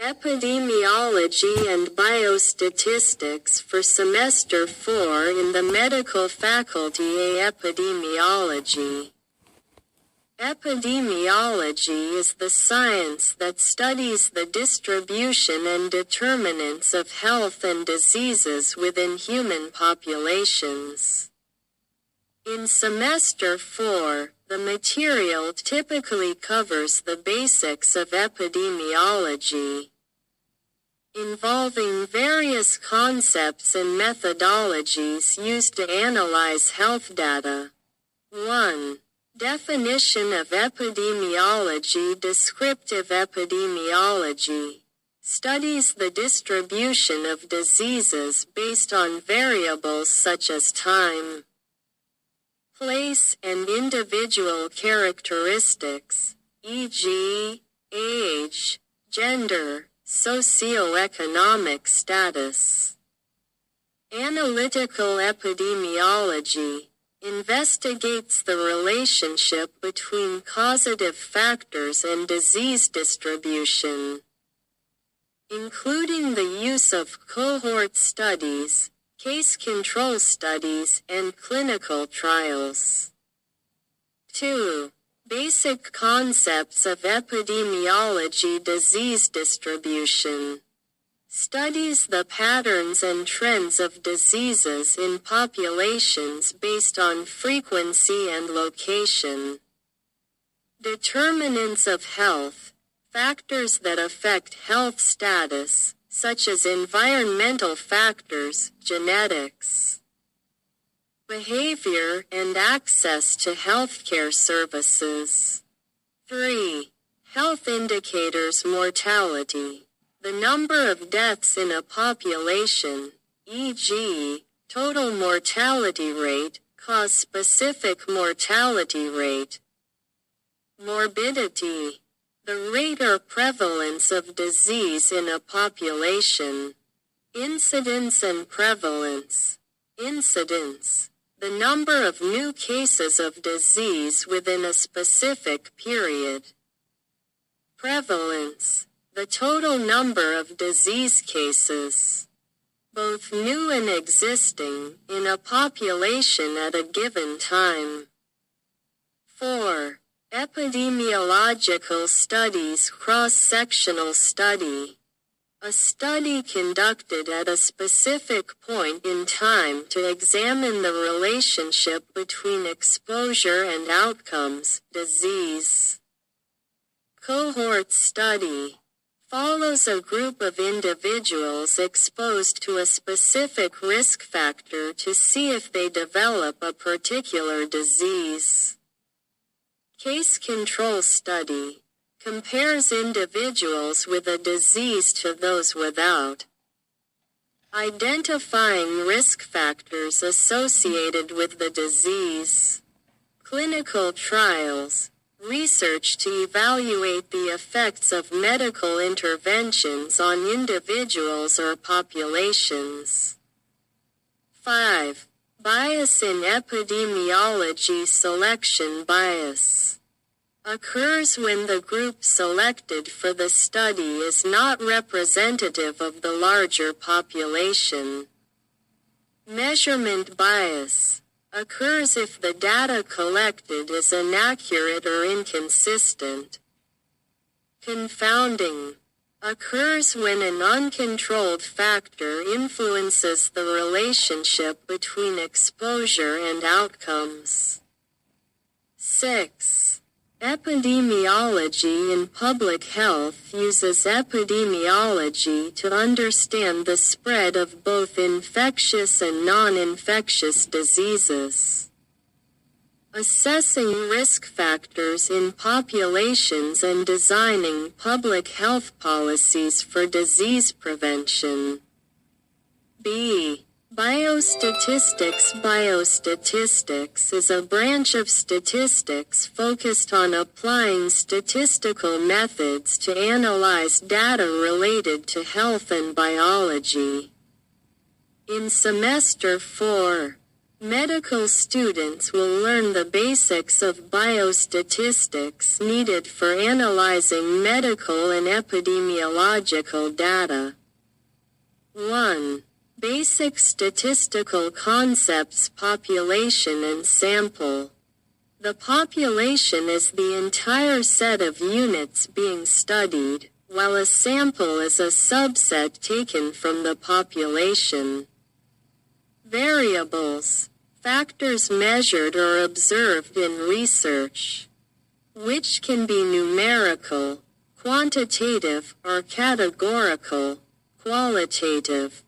Epidemiology and Biostatistics for Semester 4 in the Medical Faculty A. Epidemiology. Epidemiology is the science that studies the distribution and determinants of health and diseases within human populations. In Semester 4, the material typically covers the basics of epidemiology, involving various concepts and methodologies used to analyze health data. 1. Definition of epidemiology. Descriptive epidemiology studies the distribution of diseases based on variables such as time, place, and individual characteristics, e.g., age, gender, socioeconomic status. Analytical epidemiology investigates the relationship between causative factors and disease distribution, including the use of cohort studies, case control studies, and clinical trials. 2. Basic concepts of epidemiology. Disease distribution studies the patterns and trends of diseases in populations based on frequency and location. Determinants of health, factors that affect health status, such as environmental factors, genetics, behavior, and access to healthcare services. 3. Health indicators. Mortality, the number of deaths in a population, e.g., total mortality rate, cause-specific mortality rate. Morbidity, the rate or prevalence of disease in a population. Incidence and prevalence. Incidence, the number of new cases of disease within a specific period. Prevalence, the total number of disease cases, both new and existing, in a population at a given time. 4. Epidemiological studies. Cross-sectional study, a study conducted at a specific point in time to examine the relationship between exposure and outcomes, disease. Cohort study follows a group of individuals exposed to a specific risk factor to see if they develop a particular disease. Case control study compares individuals with a disease to those without, identifying risk factors associated with the disease. Clinical trials, research to evaluate the effects of medical interventions on individuals or populations. 5. Bias in epidemiology. Selection bias occurs when the group selected for the study is not representative of the larger population. Measurement bias occurs if the data collected is inaccurate or inconsistent. Confounding occurs when an uncontrolled factor influences the relationship between exposure and outcomes. 6. Epidemiology in public health uses epidemiology to understand the spread of both infectious and non-infectious diseases. Assessing risk factors in populations and designing public health policies for disease prevention. B. Biostatistics. Biostatistics is a branch of statistics focused on applying statistical methods to analyze data related to health and biology. In Semester 4, medical students will learn the basics of biostatistics needed for analyzing medical and epidemiological data. 1. Basic statistical concepts: population and sample. The population is the entire set of units being studied, while a sample is a subset taken from the population. Variables, factors measured or observed in research, which can be numerical, quantitative, or categorical, qualitative.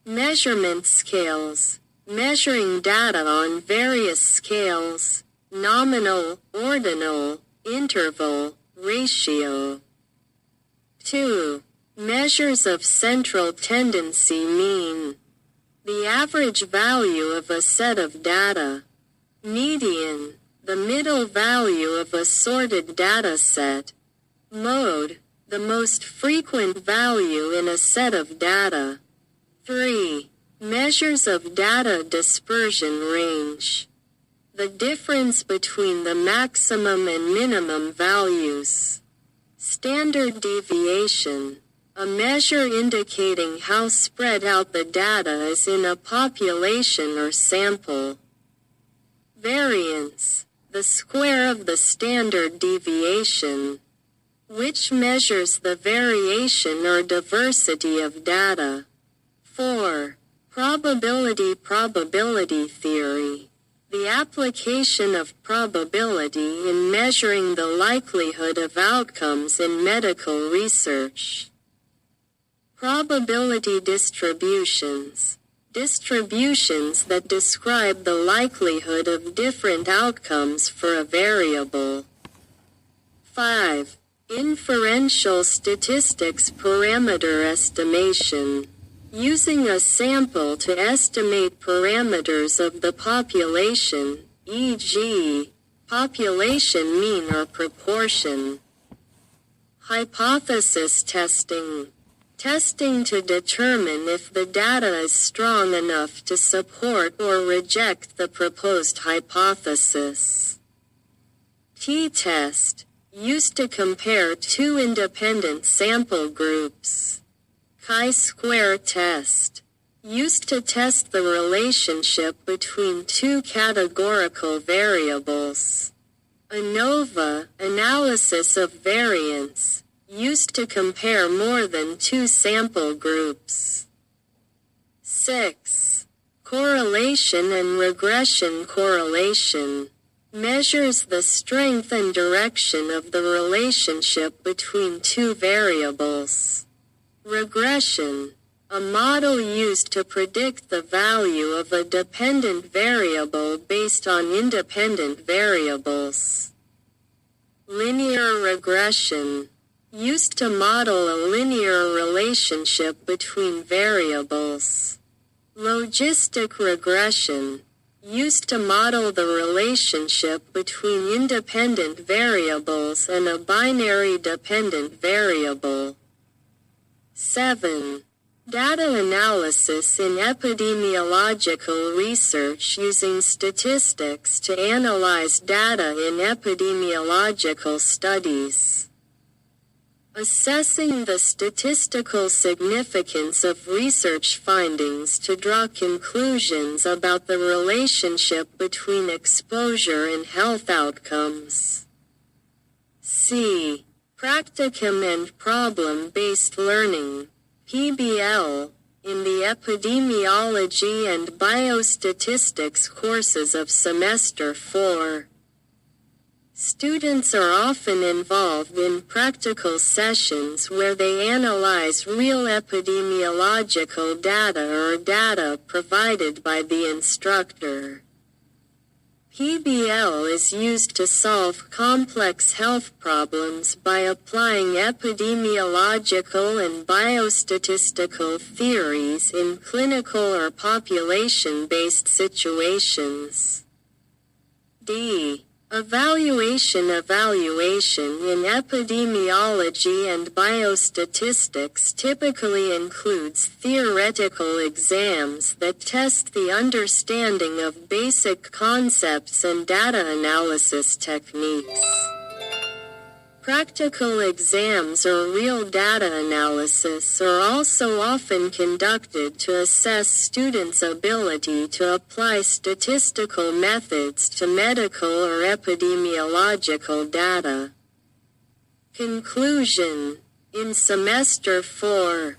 Measurement scales, measuring data on various scales, nominal, ordinal, interval, ratio. 2. Measures of central tendency: mean, the average value of a set of data. Median, the middle value of a sorted data set. Mode, the most frequent value in a set of data. 3. Measures of data dispersion: range, the difference between the maximum and minimum values. Standard deviation, a measure indicating how spread out the data is in a population or sample. Variance, the square of the standard deviation, which measures the variation or diversity of data. 4. Probability theory, the application of probability in measuring the likelihood of outcomes in medical research. Probability distributions, distributions that describe the likelihood of different outcomes for a variable. 5. Inferential statistics: parameter estimation, using a sample to estimate parameters of the population, e.g., population mean or proportion. Hypothesis testing, testing to determine if the data is strong enough to support or reject the proposed hypothesis. T-test, used to compare two independent sample groups. Chi-square test, used to test the relationship between two categorical variables. ANOVA, analysis of variance, used to compare more than two sample groups. 6. Correlation and regression: correlation, measures the strength and direction of the relationship between two variables. Regression, a model used to predict the value of a dependent variable based on independent variables. Linear regression, used to model a linear relationship between variables. Logistic regression, used to model the relationship between independent variables and a binary dependent variable. 7. Data analysis in epidemiological research, using statistics to analyze data in epidemiological studies. Assessing the statistical significance of research findings to draw conclusions about the relationship between exposure and health outcomes. C. Practicum and problem-based learning, PBL, in the Epidemiology and Biostatistics courses of Semester 4. Students are often involved in practical sessions where they analyze real epidemiological data or data provided by the instructor. PBL is used to solve complex health problems by applying epidemiological and biostatistical theories in clinical or population-based situations. D. Evaluation in epidemiology and biostatistics typically includes theoretical exams that test the understanding of basic concepts and data analysis techniques. Practical exams or real data analysis are also often conducted to assess students' ability to apply statistical methods to medical or epidemiological data. Conclusion. In Semester 4,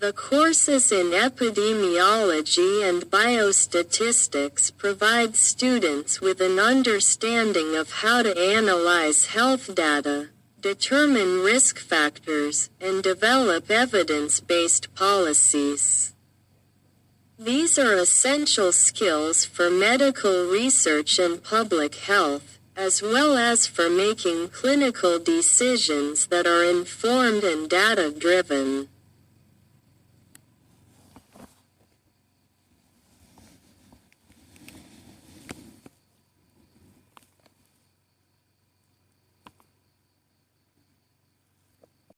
the courses in epidemiology and biostatistics provide students with an understanding of how to analyze health data, determine risk factors, and develop evidence-based policies. These are essential skills for medical research and public health, as well as for making clinical decisions that are informed and data-driven.